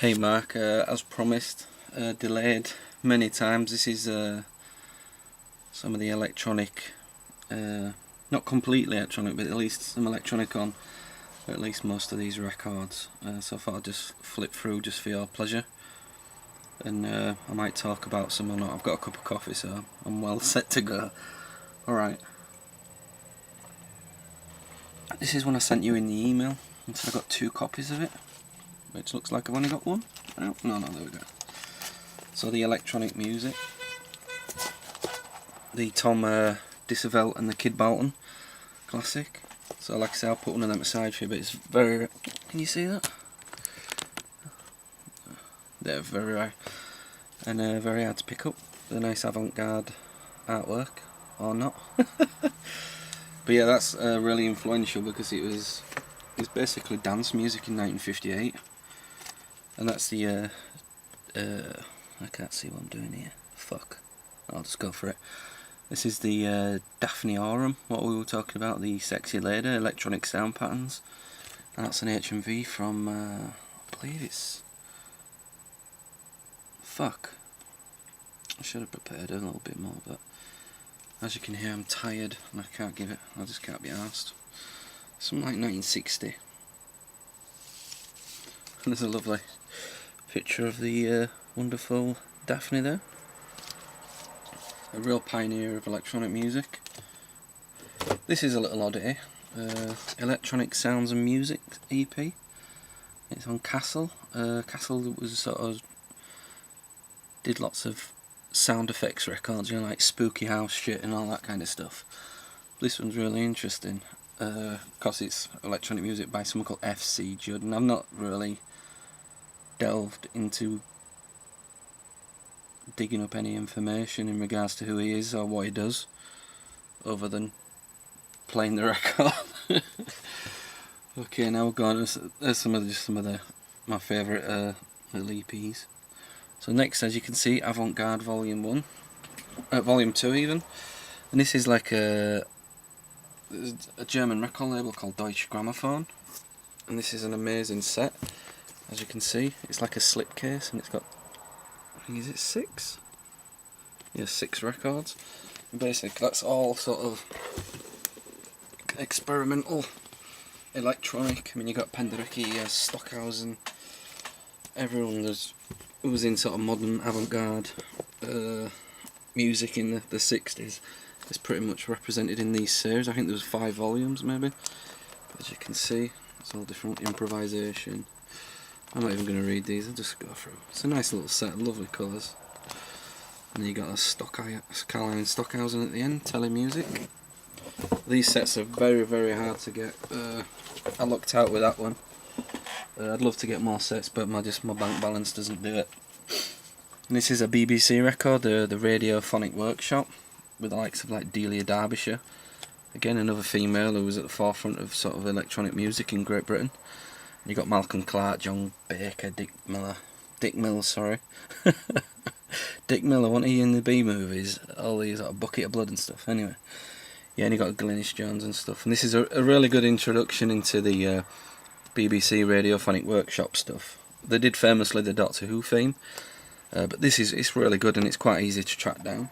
Hey Mark, as promised, delayed many times. This is some of the electronic, not completely electronic, but at least some electronic on at least most of these records. So I thought I'd just flip through just for your pleasure, and I might talk about some or not. I've got a cup of coffee, so I'm well set to go. Alright, this is one I sent you in the email, and so I got 2 copies of it, which looks like I've only got one. Oh, no, there we go. So the electronic music, the Tom Disavelt and the Kid Balton classic. So like I say, I'll put one of them aside for you, but it's very, can you see that? They're very rare and very hard to pick up. The nice avant-garde artwork, or not. But yeah, that's really influential because it's basically dance music in 1958, and that's the I can't see what I'm doing here. Fuck. I'll just go for it. This is the Daphne Aurum, what we were talking about, the sexy lady, electronic sound patterns. And that's an HMV from, I believe it's... Fuck. I should have prepared a little bit more, but as you can hear, I'm tired and I can't give it. I just can't be arsed. Something like 1960. And there's a lovely picture of the wonderful Daphne there. A real pioneer of electronic music. This is a little oddity. Electronic Sounds and Music EP. It's on Castle. Castle was sort of did lots of sound effects records, you know, like spooky house shit and all that kind of stuff. This one's really interesting because it's electronic music by someone called F.C. Judd, and I've not really delved into digging up any information in regards to who he is or what he does, other than playing the record. Okay, now we're going. There's some of my favourite little EPs. So next, as you can see, Avant-Garde Volume 1, Volume 2 even, and this is like a German record label called Deutsche Grammophon, and this is an amazing set. As you can see, it's like a slipcase, and it's got, I think, is it 6? Yeah, 6 records. And basically, that's all sort of experimental electronic. I mean, you got Penderecki, Stockhausen, everyone who was in sort of modern avant-garde music in the 60s is pretty much represented in these series. I think there was 5 volumes maybe. But as you can see, it's all different improvisation. I'm not even going to read these, I'll just go through. It's a nice little set, lovely colours. And then you got a Carline Stockhausen at the end, telemusic. These sets are very, very hard to get. I lucked out with that one. I'd love to get more sets, but my bank balance doesn't do it. And this is a BBC record, the Radiophonic Workshop, with the likes of like Delia Derbyshire. Again, another female who was at the forefront of sort of electronic music in Great Britain. You got Malcolm Clark, John Baker, Dick Mills, sorry. Dick Miller, wasn't he in the B movies? All these, like, Bucket of Blood and stuff. Anyway, yeah, and you got Glynis Jones and stuff. And this is a really good introduction into the BBC Radiophonic Workshop stuff. They did famously the Doctor Who theme, but it's really good and it's quite easy to track down.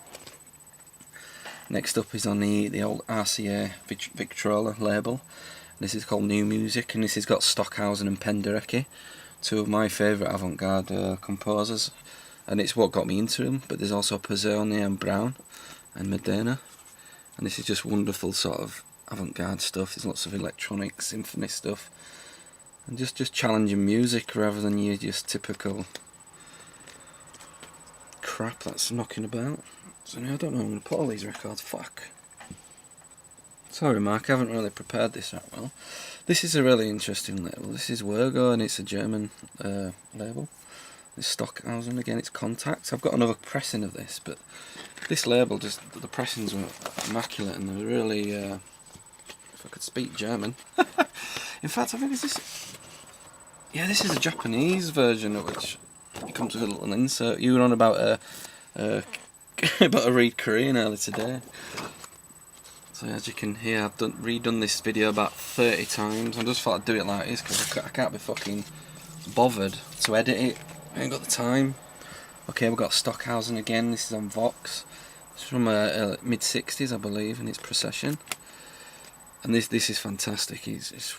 Next up is on the old RCA Victrola label. This is called New Music, and this has got Stockhausen and Penderecki, 2 of my favourite avant-garde composers, and it's what got me into them. But there's also Pizzone and Brown and Modena, and this is just wonderful sort of avant-garde stuff. There's lots of electronic symphony stuff, and just challenging music rather than your just typical crap that's knocking about. So now I don't know where I'm going to put all these records. Fuck. Sorry Mark, I haven't really prepared this that well. This is a really interesting label. This is Wergo, and it's a German label. It's Stockhausen, again it's Contact. I've got another pressing of this, but this label, just the pressings were immaculate, and they're really, if I could speak German. In fact, I think yeah, this is a Japanese version of which it comes with a little insert. You were on about about a read Korean earlier today. So as you can hear, I've redone this video about 30 times. I just thought I'd do it like this because I can't be fucking bothered to edit it. I ain't got the time. Okay, we've got Stockhausen again. This is on Vox. It's from mid-60s, I believe, and it's Procession. And this is fantastic. It's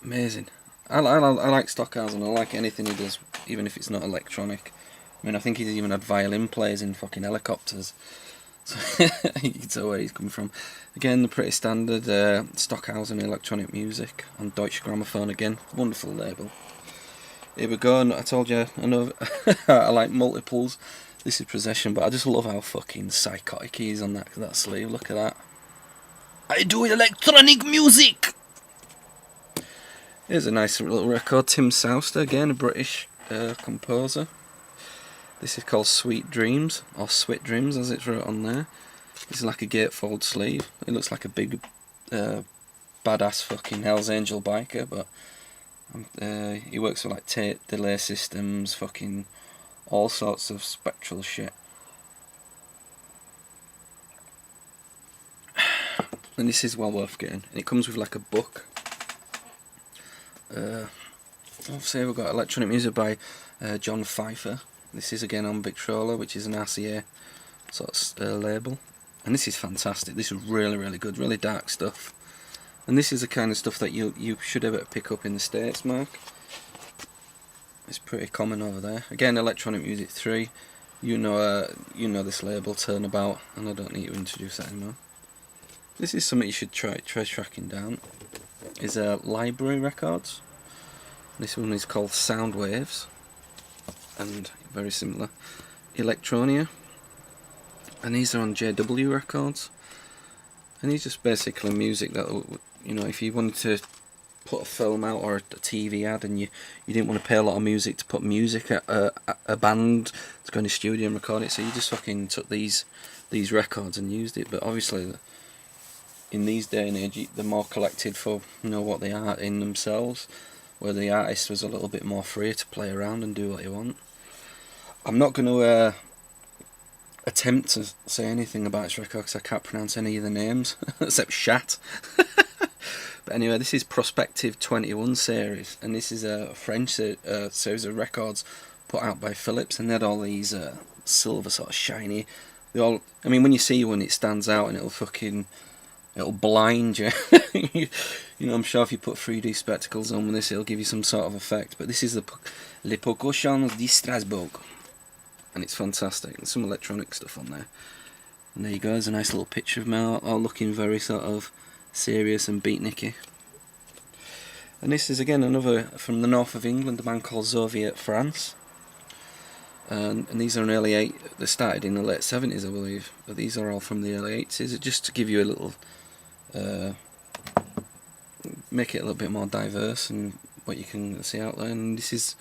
amazing. I like Stockhausen. I like anything he does, even if it's not electronic. I mean, I think he's even had violin players in fucking helicopters. So you can tell where he's coming from. Again, the pretty standard Stockhausen electronic music on Deutsche Grammophon again. Wonderful label. Here we go, and I told you, I know I like multiples. This is Possession, but I just love how fucking psychotic he is on that sleeve. Look at that. I do electronic music! Here's a nice little record. Tim Souster, again, a British composer. This is called Sweet Dreams, or Sweet Dreams as it's wrote on there. This is like a gatefold sleeve. It looks like a big badass fucking Hell's Angel biker, but he works with like tape delay systems, fucking all sorts of spectral shit. And this is well worth getting. And it comes with like a book. Obviously we've got electronic music by John Pfeiffer. This is again on Victrola, which is an RCA sort of label. And this is fantastic. This is really, really good, really dark stuff. And this is the kind of stuff that you should ever pick up in the States, Mark. It's pretty common over there. Again, Electronic Music 3. You know this label, Turnabout, and I don't need to introduce that anymore. This is something you should try tracking down. Is Library Records. This one is called Sound Waves, and very similar. Electronia, and these are on JW Records. And these just basically music that, you know, if you wanted to put a film out or a TV ad and you didn't want to pay a lot of music to put music at a band to go in the studio and record it, so you just fucking took these records and used it. But obviously in these day and age they're more collected for, you know, what they are in themselves, where the artist was a little bit more free to play around and do what you want. I'm not going to attempt to say anything about this record because I can't pronounce any of the names except Shat. But anyway, this is Prospective 21 series, and this is a French series of records put out by Philips, and they had all these silver sort of shiny. They all, I mean, when you see one, it stands out and it'll blind you. You know, I'm sure if you put 3D spectacles on with this, it'll give you some sort of effect. But this is the Les Percussions de Strasbourg, and it's fantastic. There's some electronic stuff on there. And there you go, there's a nice little picture of me, all looking very sort of serious and beatniky. And this is again another from the north of England, a man called Zoviet France. And these are in early they started in the late 70s, I believe, but these are all from the early 80s, just to give you a little, make it a little bit more diverse and what you can see out there. And this is